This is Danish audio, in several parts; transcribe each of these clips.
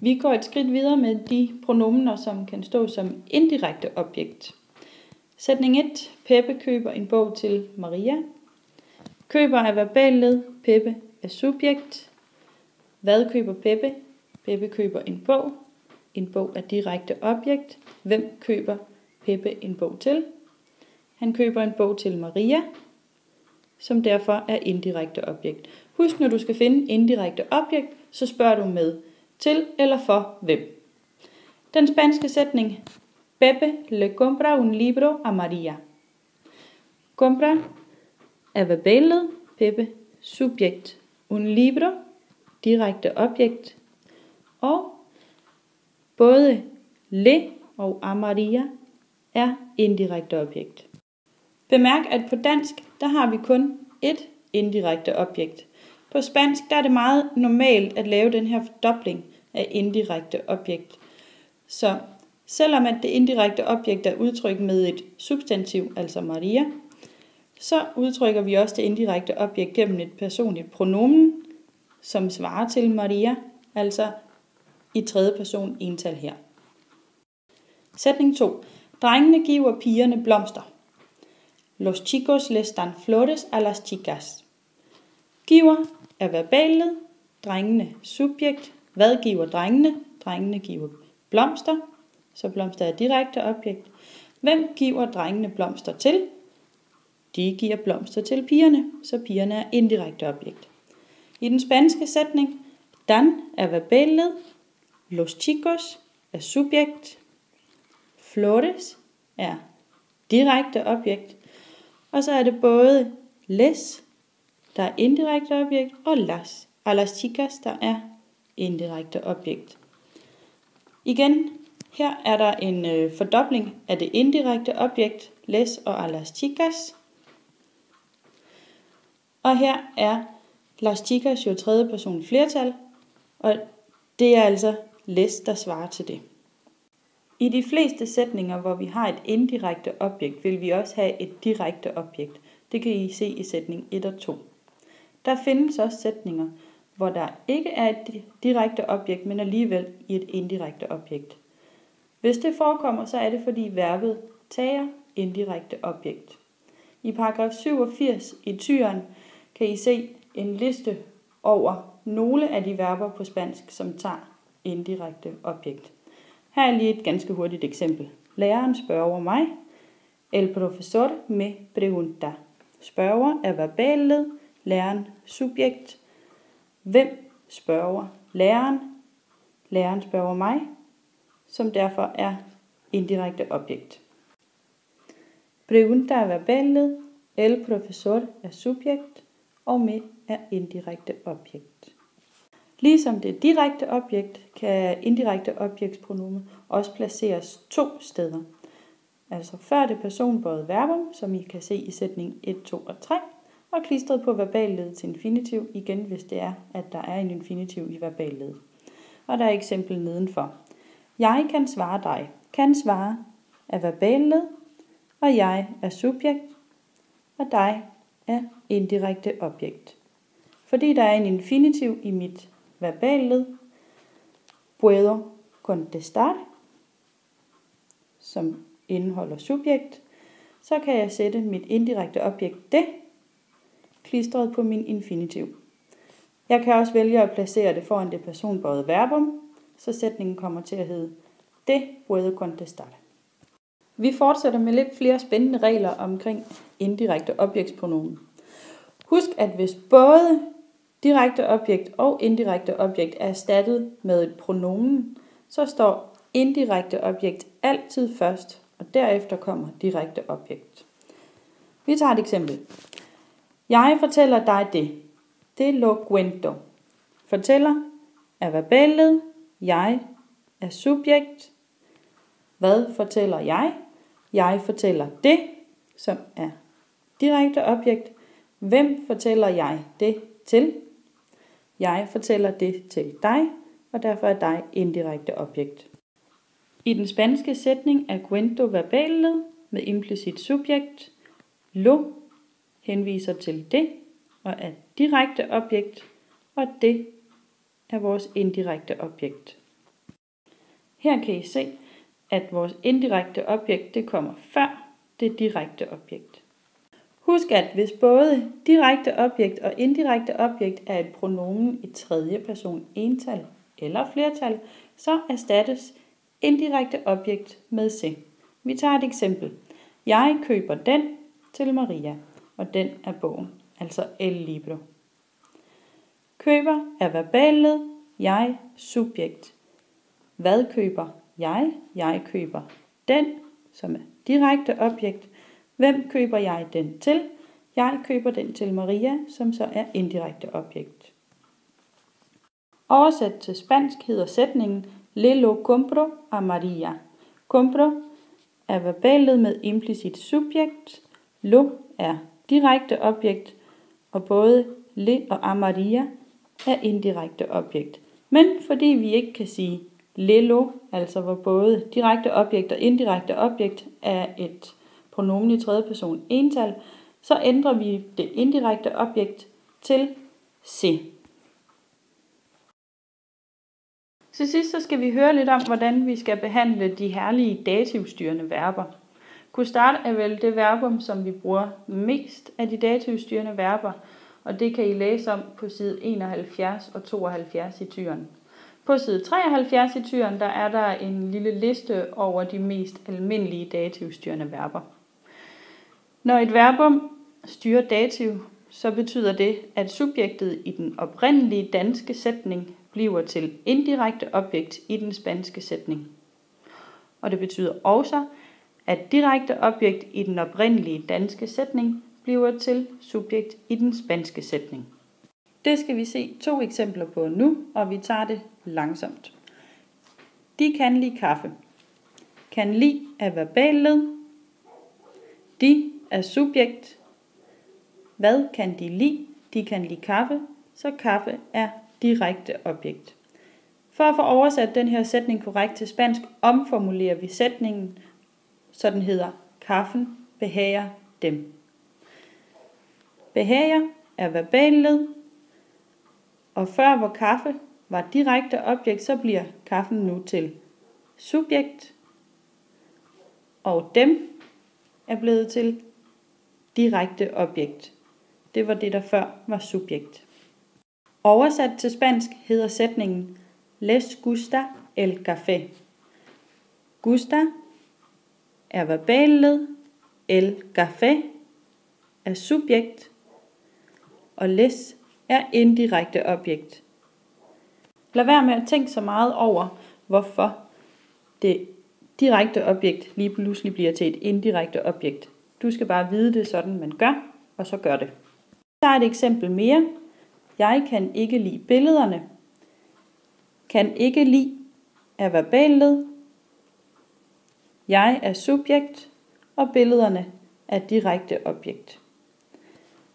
Vi går et skridt videre med de pronomener, som kan stå som indirekte objekt. Sætning 1. Peppe køber en bog til Maria. Køber er verballed, Peppe er subjekt. Hvad køber Peppe? Peppe køber en bog. En bog er direkte objekt. Hvem køber Peppe en bog til? Han køber en bog til Maria, som derfor er indirekte objekt. Husk, når du skal finde indirekte objekt, så spørger du med til eller for hvem. Den spanske sætning: Pepe le compra un libro a Maria. Compra er verballed, Pepe subjekt. Un libro direkte objekt. Og både le og a Maria er indirekte objekt. Bemærk, at på dansk, der har vi kun et indirekte objekt. På spansk, der er det meget normalt at lave den her fordobling af indirekte objekt. Så selvom at det indirekte objekt er udtrykt med et substantiv, altså Maria, så udtrykker vi også det indirekte objekt gennem et personligt pronomen, som svarer til Maria, altså i tredje person ental her. Sætning 2. Drengene giver pigerne blomster. Los chicos les dan flores a las chicas. Giver er verballed, drengene subjekt. Hvad giver drengene? Drengene giver blomster, så blomster er direkte objekt. Hvem giver drengene blomster til? De giver blomster til pigerne, så pigerne er indirekte objekt. I den spanske sætning, dan er verballed, los chicos er subjekt, flores er direkte objekt, og så er det både les, der er indirekte objekt, og las, a las chicas, der er indirekte objekt. Igen, her er der en fordobling af det indirekte objekt, les og a las chicas. Og her er las chicas jo tredje person flertal, og det er altså les, der svarer til det. I de fleste sætninger, hvor vi har et indirekte objekt, vil vi også have et direkte objekt. Det kan I se i sætning 1 og 2. Der findes også sætninger, hvor der ikke er et direkte objekt, men alligevel i et indirekte objekt. Hvis det forekommer, så er det fordi verbet tager indirekte objekt. I paragraf 87 i Tyren kan I se en liste over nogle af de verber på spansk, som tager indirekte objekt. Her er lige et ganske hurtigt eksempel. Læreren spørger mig. El profesor me pregunta. Spørger er verballed, læreren subjekt. Hvem spørger læreren? Læreren spørger mig, som derfor er indirekte objekt. Pregunta er verballed, el profesor er subjekt, og me er indirekte objekt. Ligesom det direkte objekt, kan indirekte objektspronomen også placeres 2 steder. Altså før det personbøjede verbum, som I kan se i sætning 1, 2 og 3, og klistret på verballedet til infinitiv, igen hvis det er, at der er en infinitiv i verballedet. Og der er eksempel nedenfor. Jeg kan svare dig. Kan svare er verballed, og jeg er subjekt, og dig er indirekte objekt. Fordi der er en infinitiv i mit verballed, puedo contestar, som indeholder subjekt, så kan jeg sætte mit indirekte objekt det, klistret på min infinitiv. Jeg kan også vælge at placere det foran det personbøjede verbum, så sætningen kommer til at hedde det puedo contestar. Vi fortsætter med lidt flere spændende regler omkring indirekte objektspronomen. Husk, at hvis både direkte objekt og indirekte objekt er erstattet med et pronomen, så står indirekte objekt altid først, og derefter kommer direkte objekt. Vi tager et eksempel. Jeg fortæller dig det. Det lo cuento. Fortæller er verballed. Jeg er subjekt. Hvad fortæller jeg? Jeg fortæller det, som er direkte objekt. Hvem fortæller jeg det til? Jeg fortæller det til dig, og derfor er dig indirekte objekt. I den spanske sætning er cuento verballed med implicit subjekt. Lo henviser til det og er direkte objekt, og det er vores indirekte objekt. Her kan I se, at vores indirekte objekt det kommer før det direkte objekt. Husk, at hvis både direkte objekt og indirekte objekt er et pronomen i tredje person ental eller flertal, så erstattes indirekte objekt med se. Vi tager et eksempel. Jeg køber den til Maria, og den er bogen, altså el libro. Køber er verballed, jeg subjekt. Hvad køber jeg? Jeg køber den, som er direkte objekt. Hvem køber jeg den til? Jeg køber den til Maria, som så er indirekte objekt. Oversat til spansk hedder sætningen Le lo compro a Maria. Compro er verbalet med implicit subjekt. Lo er direkte objekt, og både le og a Maria er indirekte objekt. Men fordi vi ikke kan sige le lo, altså hvor både direkte objekt og indirekte objekt er et pronomen i tredje person ental, så ændrer vi det indirekte objekt til se. Til sidst så skal vi høre lidt om, hvordan vi skal behandle de herlige dativstyrende verber. Kustart er vel det verbum, som vi bruger mest af de dativstyrende verber, og det kan I læse om på side 71 og 72 i tyren. På side 73 i tyren, der er der en lille liste over de mest almindelige dativstyrende verber. Når et verbum styrer dativ, så betyder det, at subjektet i den oprindelige danske sætning bliver til indirekte objekt i den spanske sætning. Og det betyder også, at direkte objekt i den oprindelige danske sætning bliver til subjekt i den spanske sætning. Det skal vi se 2 eksempler på nu, og vi tager det langsomt. De kan lide kaffe. Kan lide er verballed. De er subjekt. Hvad kan de lide? De kan lide kaffe, så kaffe er direkte objekt. For at få oversat den her sætning korrekt til spansk, omformulerer vi sætningen, så den hedder kaffen behager dem. Behager er verballed, og før hvor kaffe var direkte objekt, så bliver kaffen nu til subjekt, og dem er blevet til direkte objekt. Det var det, der før var subjekt. Oversat til spansk hedder sætningen Les gusta el café. Gusta er verballed, el café er subjekt, og les er indirekte objekt. Lad være med at tænke så meget over, hvorfor det direkte objekt lige pludselig bliver til et indirekte objekt. Du skal bare vide det sådan, man gør, og så gør det. Jeg tager et eksempel mere. Jeg kan ikke lide billederne. Kan ikke lide er verballed. Jeg er subjekt, og billederne er direkte objekt.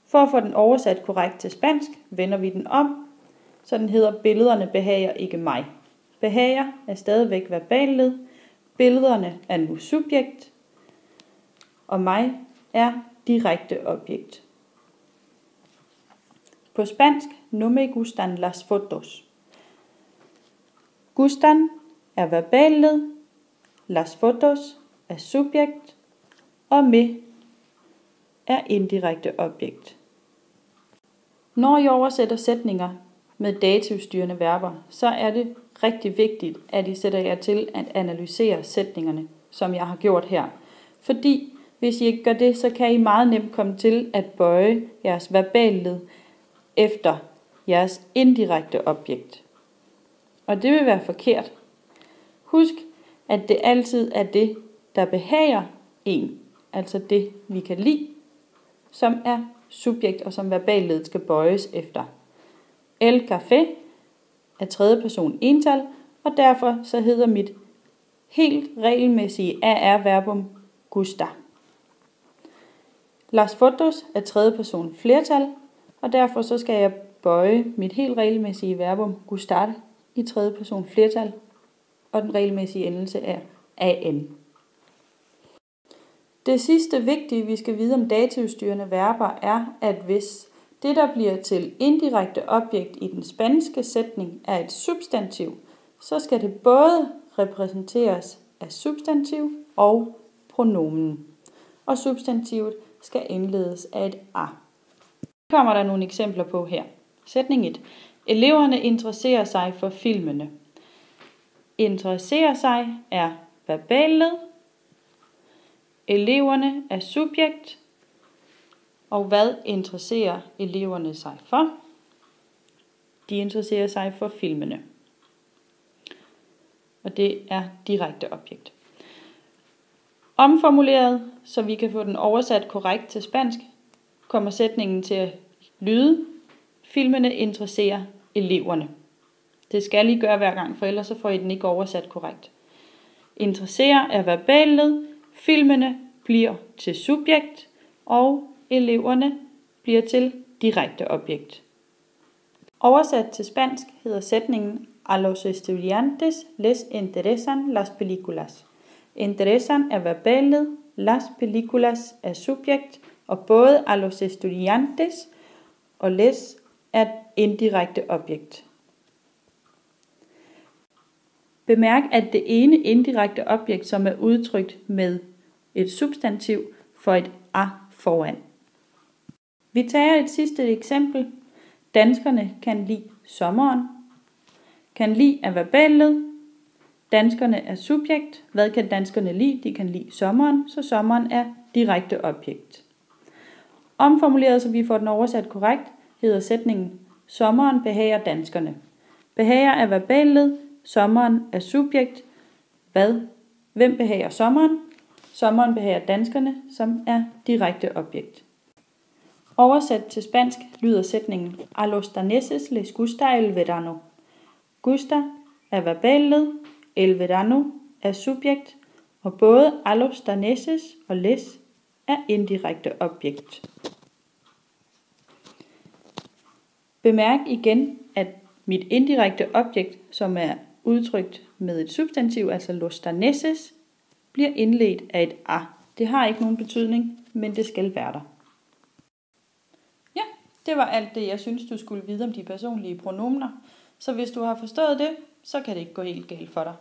For at få den oversat korrekt til spansk, vender vi den om, så den hedder billederne behager ikke mig. Behager er stadigvæk verballed. Billederne er nu subjekt, og mig er direkte objekt. På spansk, no me gustan las fotos. Gustan er verballed, las fotos er subjekt, og me er indirekte objekt. Når I oversætter sætninger med dativstyrende verber, så er det rigtig vigtigt, at I sætter jer til at analysere sætningerne, som jeg har gjort her. Fordi hvis I ikke gør det, så kan I meget nemt komme til at bøje jeres verballed efter jeres indirekte objekt. Og det vil være forkert. Husk, at det altid er det, der behager en, altså det, vi kan lide, som er subjekt og som verballedet skal bøjes efter. El café er tredje person ental, og derfor så hedder mit helt regelmæssige AR-verbum gusta. Las fotos er tredje person flertal, og derfor så skal jeg bøje mit helt regelmæssige verbum gustar i tredje person flertal, og den regelmæssige endelse er an. Det sidste vigtige, vi skal vide om dativstyrende verber, er, at hvis det, der bliver til indirekte objekt i den spanske sætning, er et substantiv, så skal det både repræsenteres af substantiv og pronomen. Og substantivet skal indledes af et a. Kommer der nogle eksempler på her. Sætning 1. Eleverne interesserer sig for filmene. Interesserer sig er verballed. Eleverne er subjekt. Og hvad interesserer eleverne sig for? De interesserer sig for filmene. Og det er direkte objekt. Omformuleret, så vi kan få den oversat korrekt til spansk, kommer sætningen til at lyde: filmene interesserer eleverne. Det skal I gøre hver gang, for ellers så får I den ikke oversat korrekt. Interesserer er verballed, filmene bliver til subjekt, og eleverne bliver til direkte objekt. Oversat til spansk hedder sætningen: A los estudiantes les interesan las películas. Interesan er verballed, las películas er subjekt, og både a los estudiantes og les er indirekte objekt. Bemærk, at det ene indirekte objekt, som er udtrykt med et substantiv, får et a foran. Vi tager et sidste eksempel. Danskerne kan lide sommeren. Kan lide er verballed. Danskerne er subjekt. Hvad kan danskerne lide? De kan lide sommeren, så sommeren er direkte objekt. Omformuleret, så vi får den oversat korrekt, hedder sætningen: sommeren behager danskerne. Behager er verballed. Sommeren er subjekt. Hvem behager sommeren? Sommeren behager danskerne, som er direkte objekt. Oversat til spansk lyder sætningen: A los daneses les gusta el verano. Gusta er verballed, el verano er subjekt, og både a los daneses og les er indirekte objekt. Bemærk igen, at mit indirekte objekt, som er udtrykt med et substantiv, altså los daneses, bliver indledt af et a. Det har ikke nogen betydning, men det skal være der. Ja, det var alt det, jeg synes, du skulle vide om de personlige pronomener. Så hvis du har forstået det, så kan det ikke gå helt galt for dig.